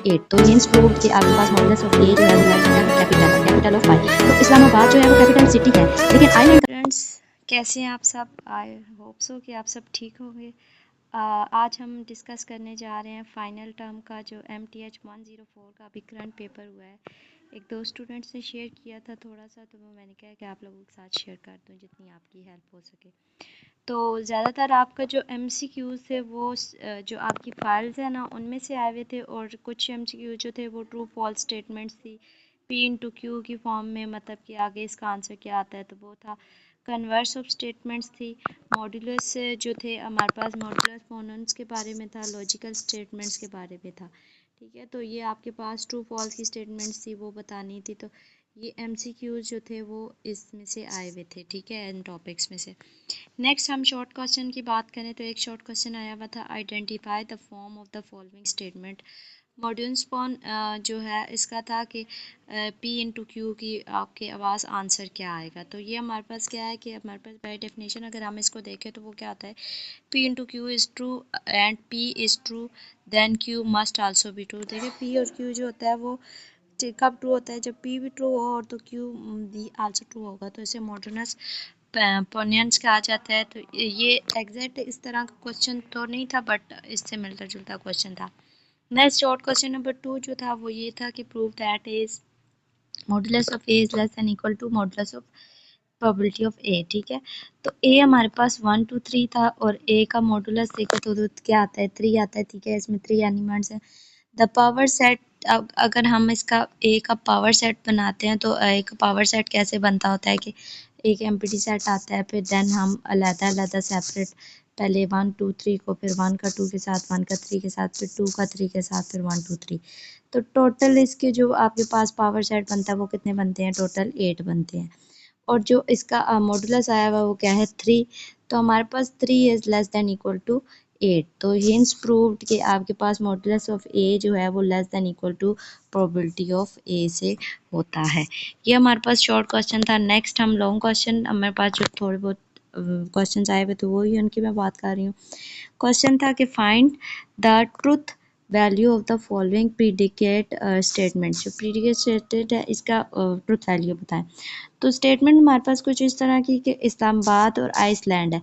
8। तो hints proved कि आपके पास मॉडुलस ऑफ ए जो है वो less than capital of Y. तो इस्लामाबाद जो है वो कैपिटल सिटी है, लेकिन आइलैंड फ्रेंड्स, कैसे हैं आप सब? आई होप सो कि आप सब ठीक होंगे। आज हम डिस्कस करने जा रहे हैं फाइनल टर्म का जो MTH 104 का अभी करंट पेपर हुआ है। एक दो स्टूडेंट्स ने शेयर किया था थोड़ा सा, तो वो मैंने कहा कि आप लोगों के साथ शेयर कर दूं जितनी आपकी हेल्प हो सके। तो ज़्यादातर आपका जो MCQs थे वो जो आपकी फाइल्स है ना उनमें से आए हुए थे, और कुछ MCQ जो थे वो ट्रू फॉल्स स्टेटमेंट्स थी P/Q की फॉर्म में, मतलब कि आगे इसका आंसर क्या आता है तो वो था। कन्वर्स ऑफ स्टेटमेंट्स थी। मॉड्यूलस जो थे हमारे पास मॉड्यूलस फोनेम्स के बारे में था, लॉजिकल स्टेटमेंट्स के बारे में था। ठीक है, तो ये आपके पास ट्रू फॉल्स की स्टेटमेंट्स थी वो बतानी थी। तो ये MCQs जो थे वो इसमें से आए हुए थे। ठीक है, इन टॉपिक्स में से। नेक्स्ट हम शॉर्ट क्वेश्चन की बात करें तो एक शॉर्ट क्वेश्चन आया हुआ था, identify the form of the following statement. Module spawn जो है इसका था कि P/Q की आपके आवाज़ आंसर क्या आएगा। तो ये हमारे पास क्या है कि हमारे पास बाय डेफिनेशन अगर हम इसको देखें तो वो क्या होता है, P/Q is true and P is true then Q must also be true. देखिए P और Q जो होता है वो कब ट्रू होता है, जब P भी ट्रू हो और तो Q भी आल्सो ट्रू होगा, तो इसे मॉडर्नस पोनियंस कहा जाता है। तो ये एग्जैक्ट इस तरह का क्वेश्चन तो नहीं था, बट इससे मिलता जुलता क्वेश्चन था। नेक्स्ट शॉर्ट क्वेश्चन नंबर 2 जो था वो ये था कि prove that is modulus of A is less than equal to modulus of probability of A. ठीक है, तो ए हमारे पास 1 2 3 था, और ए का मॉडुलस देखो तो क्या आता है, 3 आता है। ठीक है, इसमें 3 एलिमेंट्स हैं। द पावर सेट, अब अगर हम इसका ए का पावर सेट बनाते हैं तो ए का पावर सेट कैसे बनता होता है कि एक एम्प्टी सेट आता है, फिर देन हम अलग अलग सेपरेट पहले 1 2 3 को, फिर 1 का 2 के साथ, 1 का 3 के साथ, फिर 2 का 3 के साथ, फिर 1 2 3। तो टोटल इसके जो आपके पास पावर सेट बनता है वो कितने बनते हैं, टोटल 8 बनते हैं। और जो इसका मॉडुलस आया हुआ वो क्या है, 3। तो हमारे पास 3 is less than equal to 8। तो हिंस प्रूव्ड कि आपके पास मॉडुलस ऑफ ए जो है वो less than equal to probability of A से होता है। ये हमारे पास शॉर्ट क्वेश्चन था। नेक्स्ट हम लॉन्ग क्वेश्चन, हमारे पास जो थोड़े बहुत क्वेश्चन आए हुए तो वही उनकी मैं बात कर रही हूँ। क्वेश्चन था कि find the truth value of the following predicate statement. जो प्रीडिकेट स्टेटमेंट है इसका ट्रुथ वैल्यू बताएं। तो स्टेटमेंट हमारे पास कुछ इस तरह की कि इस्लामाबाद और आइसलैंड है।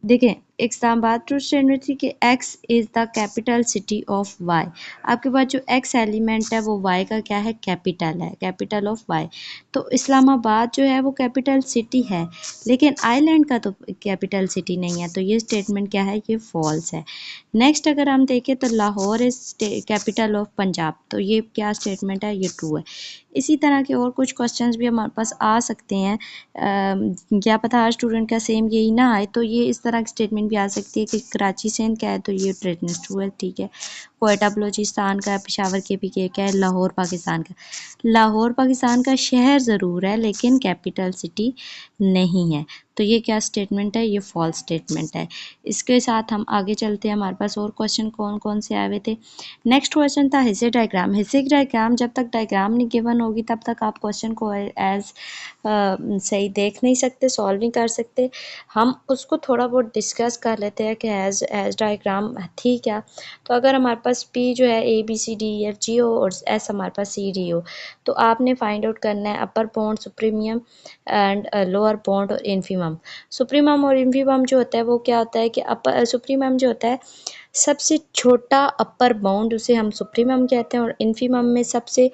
देखें, इस्लामाबाद ट्रू स्टेटमेंट थी कि X is the capital city of Y. आपके पास जो एक्स एलिमेंट है वो वाई का क्या है, कैपिटल है, कैपिटल ऑफ वाई। तो इस्लामाबाद जो है वो कैपिटल सिटी है, लेकिन आइलैंड का तो कैपिटल सिटी नहीं है। तो ये स्टेटमेंट क्या है, ये फॉल्स है। नेक्स्ट अगर हम देखें तो Lahore is capital of Punjab. तो ये क्या स्टेटमेंट है, ये ट्रू है। इसी तरह के और कुछ क्वेश्चंस भी हमारे पास आ सकते हैं। क्या पता हर स्टूडेंट का सेम यही ना आए, तो ये इस तरह की स्टेटमेंट भी आ सकती है कि कराची सिंध क्या है, तो ये ट्रेडनेस ट्रू है। ठीक है, कोयटा बलोचिस्तान का, पेशावर KPK क्या है, लाहौर पाकिस्तान का। लाहौर पाकिस्तान का शहर ज़रूर है लेकिन कैपिटल सिटी नहीं है। तो ये क्या स्टेटमेंट है, ये फॉल्स स्टेटमेंट है। इसके साथ हम आगे चलते हैं। हमारे पास और क्वेश्चन कौन कौन से आए हुए थे। नेक्स्ट क्वेश्चन था हिस्से डायग्राम। हिस्से डायग्राम, जब तक डायग्राम नहीं गिवन होगी तब तक आप क्वेश्चन को एज सही देख नहीं सकते, सॉल्व नहीं कर सकते। हम उसको थोड़ा बहुत डिस्कस कर लेते हैं कि एज डायग्राम थी क्या। तो अगर हमारे पास P जो है ABCDEFG हो और S हमारे पास CD हो, तो आपने फाइंड आउट करना है upper bound, supremium and lower bound और इन्फीमम। सुप्रीमम और इन्फीमम जो होता है वो क्या होता है कि अपर सुप्रीमम जो होता है सबसे छोटा अपर बाउंड, उसे हम सुप्रीमम कहते हैं। और इन्फीमम में सबसे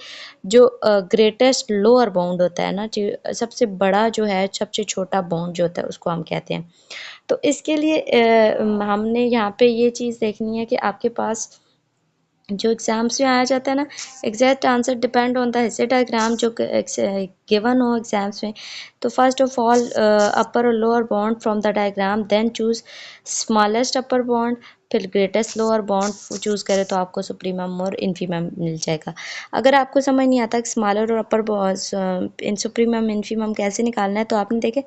जो ग्रेटेस्ट लोअर बाउंड होता है ना, जो सबसे बड़ा जो है, सबसे छोटा बाउंड जो होता है उसको हम कहते हैं। तो इसके लिए हमने यहाँ पे ये चीज़ देखनी है कि आपके पास जो एग्ज़ाम्स में आया जाता है ना, exact answer depend on the Hasse diagram जो गिवन हो एग्जाम्स में। तो फर्स्ट ऑफ ऑल अपर और lower bound from the diagram, then choose smallest upper bound, फिर ग्रेटेस्ट लोअर बॉन्ड चूज़ करें तो आपको सुप्रीमम और इन्फीमम मिल जाएगा। अगर आपको समझ नहीं आता कि स्मॉलर और अपर इन सुप्रीमम इन्फीमम कैसे निकालना है, तो आपने देखे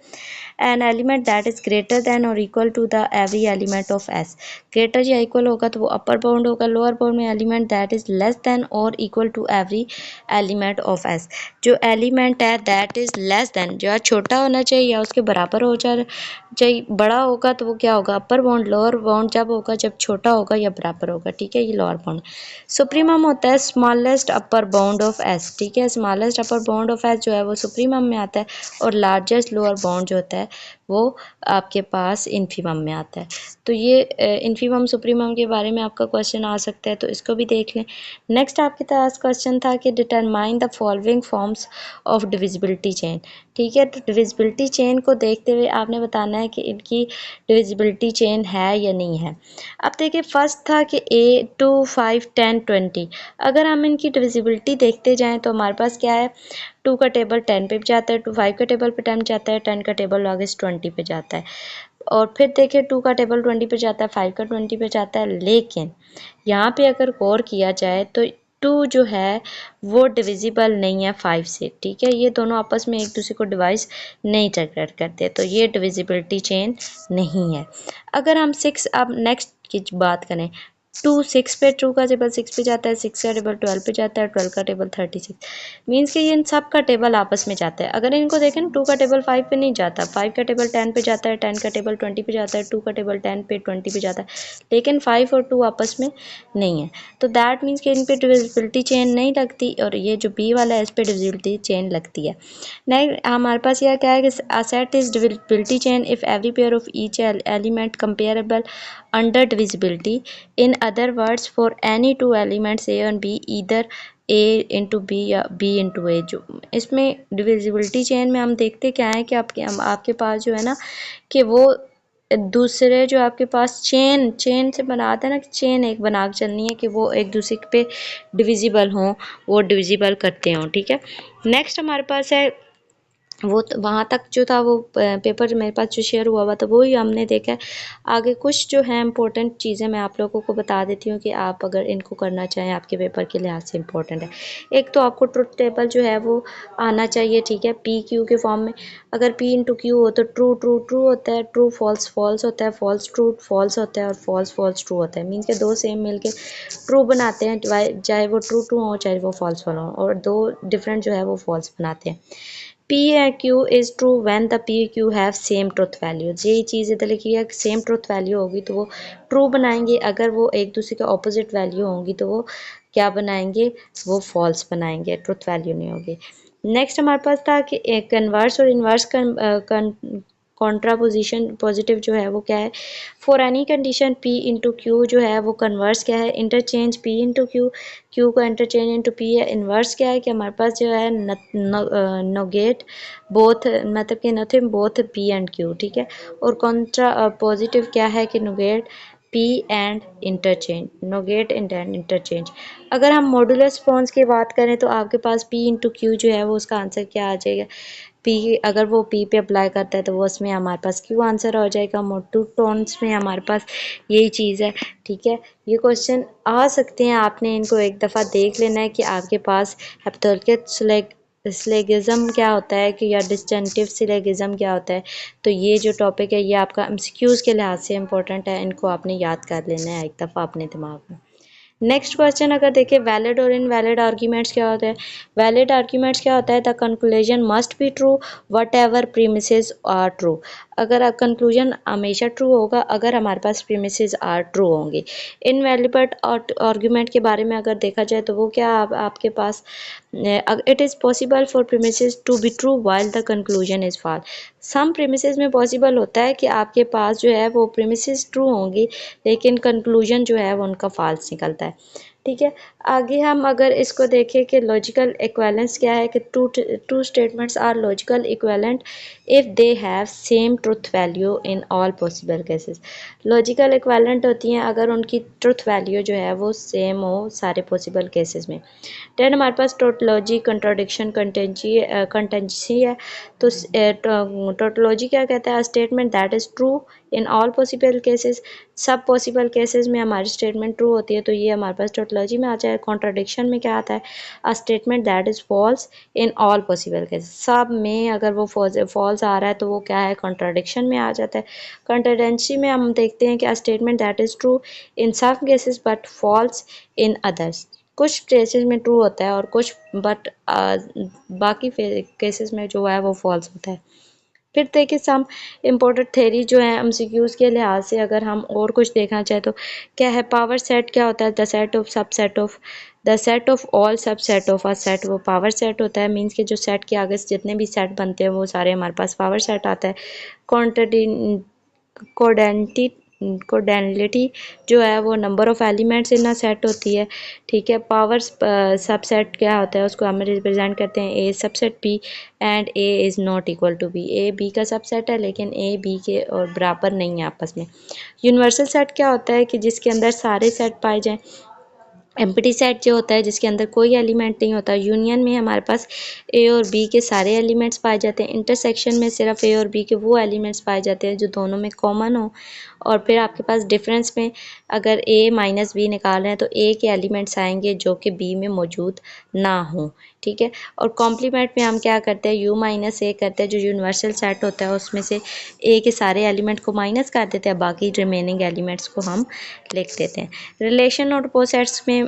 an element that is greater than और equal to the every element of S. Greater या इक्वल होगा तो वो अपर बाउंड होगा, लोअर बाउंड में element that is less than और equal to every element of S. जो एलिमेंट है दैट इज़ लेस दैन, जो है छोटा होना चाहिए या उसके बराबर हो चाहिए, बड़ा होगा तो वो क्या होगा, अपर बाउंड। लोअर बाउंड जब होगा जब छोटा होगा या बराबर होगा, ठीक है, ये लोअर बाउंड। सुप्रीमम होता है smallest upper bound of S, ठीक है, smallest upper bound of S जो है वो सुप्रीमम में आता है, और लार्जेस्ट लोअर बाउंड जो होता है वो आपके पास इन्फीमम में आता है। तो ये इन्फीमम सुप्रीमम के बारे में आपका क्वेश्चन आ सकता है, तो इसको भी देख लें। नेक्स्ट आपके पास क्वेश्चन था कि determine the following forms of divisibility chain, ठीक है। तो डिविजिबिलिटी चेन को देखते हुए आपने बताना है कि इनकी डिविजिबिलिटी चेन है या नहीं है। अब देखिए फर्स्ट था कि 2 5 10 20, अगर हम इनकी डिविजिबिलिटी देखते जाएं तो हमारे पास क्या है, 2 का टेबल 10 पे जाता है, 5 का टेबल पे 10 जाता है, 10 का टेबल ऑगस्ट 20 पे जाता है, और फिर देखिए 2 का टेबल 20 पे जाता है, 5 का 20 पे जाता है। लेकिन यहाँ पे अगर गौर किया जाए तो 2 जो है वो डिविजिबल नहीं है 5 से, ठीक है, ये दोनों आपस में एक दूसरे को डिवाइस नहीं टक्कर करते, तो ये डिविजिबिलिटी चेन नहीं है। अगर हम 6 अब नेक्स्ट की बात करें, 2 6 पे, 2 का टेबल 6 पे जाता है, 6 का टेबल 12 पे जाता है, 12 का टेबल 36, मीन्स कि इन सब का टेबल आपस में जाता है। अगर इनको देखें ना, 2 का टेबल 5 पे नहीं जाता, 5 का टेबल 10 पे जाता है, 10 का टेबल 20 पे जाता है, 2 का टेबल 10 पे 20 पे जाता है, लेकिन 5 और 2 आपस में नहीं है, तो दैट मीन्स कि इन पे डिविजिबिलिटी चेन नहीं लगती, और ये जो बी वाला है इस पे डिविजिबिलिटी चेन लगती है। नेक्स्ट हमारे पास यह क्या है कि a set is divisibility chain if every pair of each element comparable under divisibility. In other words, for any two elements A and B, either A into B या B into A. जो इसमें divisibility chain में हम देखते क्या है कि आपके पास जो है ना कि वो दूसरे जो आपके पास चेन से बनाते हैं ना, कि चेन एक बना के चलनी है कि वो एक दूसरे पे डिविजिबल हों, वो डिविजिबल करते हों, ठीक है। नेक्स्ट हमारे पास है वो वहाँ तक जो था वो पेपर मेरे पास जो शेयर हुआ था वो ही हमने देखा है। आगे कुछ जो है इम्पोर्टेंट चीज़ें मैं आप लोगों को बता देती हूँ कि आप अगर इनको करना चाहें आपके पेपर के लिहाज से इम्पोर्टेंट है। एक तो आपको ट्रुथ टेबल जो है वो आना चाहिए, ठीक है, पी क्यू के फॉर्म में। अगर पी इंटू क्यू हो तो ट्रू ट्रू ट्रू होता है, ट्रू फॉल्स फॉल्स होता है, फॉल्स ट्रू फॉल्स होता है, और फॉल्स फॉल्स ट्रू होता है। मीन्स के दो सेम मिलके ट्रू बनाते हैं, चाहे वो ट्रू ट्रू हो चाहे वो फॉल्स फॉल हो, और दो डिफरेंट जो है वो फॉल्स बनाते हैं। P and Q is true when the P Q have same truth value। यही चीज़ इधर लिखी है, सेम ट्रुथ वैल्यू होगी तो वो ट्रू बनाएंगे, अगर वो एक दूसरे के ऑपोजिट वैल्यू होंगी तो वो क्या बनाएंगे, वो फॉल्स बनाएंगे, ट्रुथ वैल्यू नहीं होगी। नेक्स्ट हमारे पास था कि एक कन्वर्स और इन्वर्स कॉन्ट्रापोजिशन पॉजिटिव जो है वो क्या है, for any condition P into Q जो है वो कन्वर्स क्या है, interchange P into Q, Q का इंटरचेंज इंटू P है। इन्वर्स क्या है कि हमारे पास जो है नोगेट बोथ, मतलब कि nothing both P and Q, ठीक है। और कॉन्ट्रा पॉजिटिव क्या है कि nougat P and interchange, nougat and interchange. अगर हम मॉडुलस रिस्पॉन्स की बात करें तो आपके पास P इंटू क्यू जो है वो उसका आंसर क्या आ जाएगा, P, अगर वो P पे अप्लाई करता है तो वो उसमें हमारे पास Q आंसर हो जाएगा। मोटू टोन्स में हमारे पास यही चीज़ है, ठीक है। ये क्वेश्चन आ सकते हैं, आपने इनको एक दफ़ा देख लेना है कि आपके पास हेप्थोलिक सिलेगिज्म क्या होता है कि या डिस्जंक्टिव सिलेगिज्म क्या होता है। तो ये जो टॉपिक है ये आपका एमसीक्यूज़ के लिहाज से इंपॉर्टेंट है, इनको आपने याद कर लेना है एक दफ़ा अपने दिमाग में। नेक्स्ट क्वेश्चन अगर देखें, वैलिड और इनवैलिड आर्ग्यूमेंट्स क्या होते हैं। वैलिड आर्ग्यूमेंट्स क्या होता है, the conclusion must be true whatever premises are true. अगर कंक्लूजन हमेशा ट्रू होगा अगर हमारे पास प्रीमिसेस आर ट्रू होंगे। इनवैलिड आर्ग्यूमेंट के बारे में अगर देखा जाए तो वो क्या आपके पास, it is possible for premises to be true while the conclusion is false. Some premises में पॉसिबल होता है कि आपके पास जो है वो प्रीमिसेस ट्रू होंगी लेकिन कंक्लूजन जो है वो उनका फॉल्स निकलता है, ठीक है। आगे हम अगर इसको देखें कि लॉजिकल इक्विवेलेंस क्या है कि two statements are logical equivalent if they have same truth value in all possible cases. Logical equivalent होती हैं अगर उनकी ट्रुथ वैल्यू जो है वो सेम हो सारे पॉसिबल केसेस में। देन हमारे पास टोटोलॉजी, कंट्राडिक्शन, कंटेंजेंसी है। तो टोटोलॉजी क्या कहता है, statement that is true in all possible cases. सब पॉसिबल केसेस में हमारी स्टेटमेंट ट्रू होती है, तो ये हमारे पास टोटोलॉजी में आ जाए। कॉन्ट्राडिक्शन में क्या आता है, अ statement that is falls in all possible cases. सब में अगर वो फॉल्स आ रहा है तो वो क्या है, कॉन्ट्राडिक्शन में आ जाता है। कंटेंजेंसी में हम देखते हैं कि a statement that is true in some cases but false in others. कुछ केसेस में ट्रू होता है और कुछ बाकी केसेस में जो है वो फॉल्स होता है। फिर देखिए सम इम्पोर्टेंट थेरी जो है एमसीक्यूज़ के लिहाज से अगर हम और कुछ देखना चाहें तो क्या है, पावर सेट क्या होता है, the set of subset of the set of all subset of a set, वो पावर सेट होता है। मीन्स के जो सेट के आगे जितने भी सेट बनते हैं वो सारे हमारे पास पावर सेट आता है। क्वांटिटी कोडेंटी कोडेंलिटी जो है वो number of elements in a set होती है। ठीक है, पावर सबसेट क्या होता है, उसको हम रिप्रेजेंट करते हैं A subset B and A is not equal to B. A B का सबसेट है लेकिन ए बी के और बराबर नहीं है आपस में। यूनिवर्सल सेट क्या होता है कि जिसके अंदर सारे सेट पाए जाएँ। एम्प्टी सेट जो होता है जिसके अंदर कोई एलिमेंट नहीं होता। यूनियन में हमारे पास ए और बी के सारे एलिमेंट्स पाए जाते हैं। इंटरसेक्शन में सिर्फ ए और बी के वो एलिमेंट्स पाए जाते हैं जो दोनों में कॉमन हो। और फिर आपके पास डिफरेंस में अगर ए माइनस बी निकाल रहे हैं तो ए के एलिमेंट्स आएंगे जो कि बी में मौजूद ना हो। ठीक है, और कॉम्प्लीमेंट में हम क्या करते हैं, यू माइनस ए करते हैं। जो यूनिवर्सल सेट होता है उसमें से ए के सारे एलिमेंट को माइनस कर देते हैं, बाकी रिमेनिंग एलिमेंट्स को हम लिख देते हैं। रिलेशन और अपोजिट्स में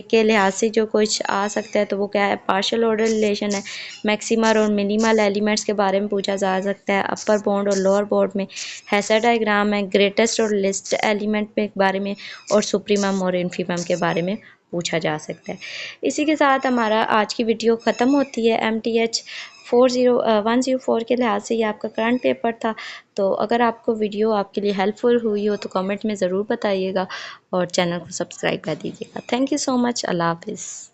के लिहाज से जो कुछ आ सकता है तो वो क्या है, पार्शियल ऑर्डर रिलेशन है। मैक्सिमल और मिनिमल एलिमेंट्स के बारे में पूछा जा सकता है। अपर बाउंड और लोअर बाउंड में हैसर डायग्राम है। ग्रेटेस्ट और लिस्ट एलिमेंट के बारे में और सुप्रीमम और इन्फीमम के बारे में पूछा जा सकता है। इसी के साथ हमारा आज की वीडियो ख़त्म होती है। MTH 104 के लिहाज से ये आपका करंट पेपर था। तो अगर आपको वीडियो आपके लिए हेल्पफुल हुई हो तो कमेंट में ज़रूर बताइएगा और चैनल को सब्सक्राइब कर दीजिएगा। Thank you so much. अल्लाह हाफिज़।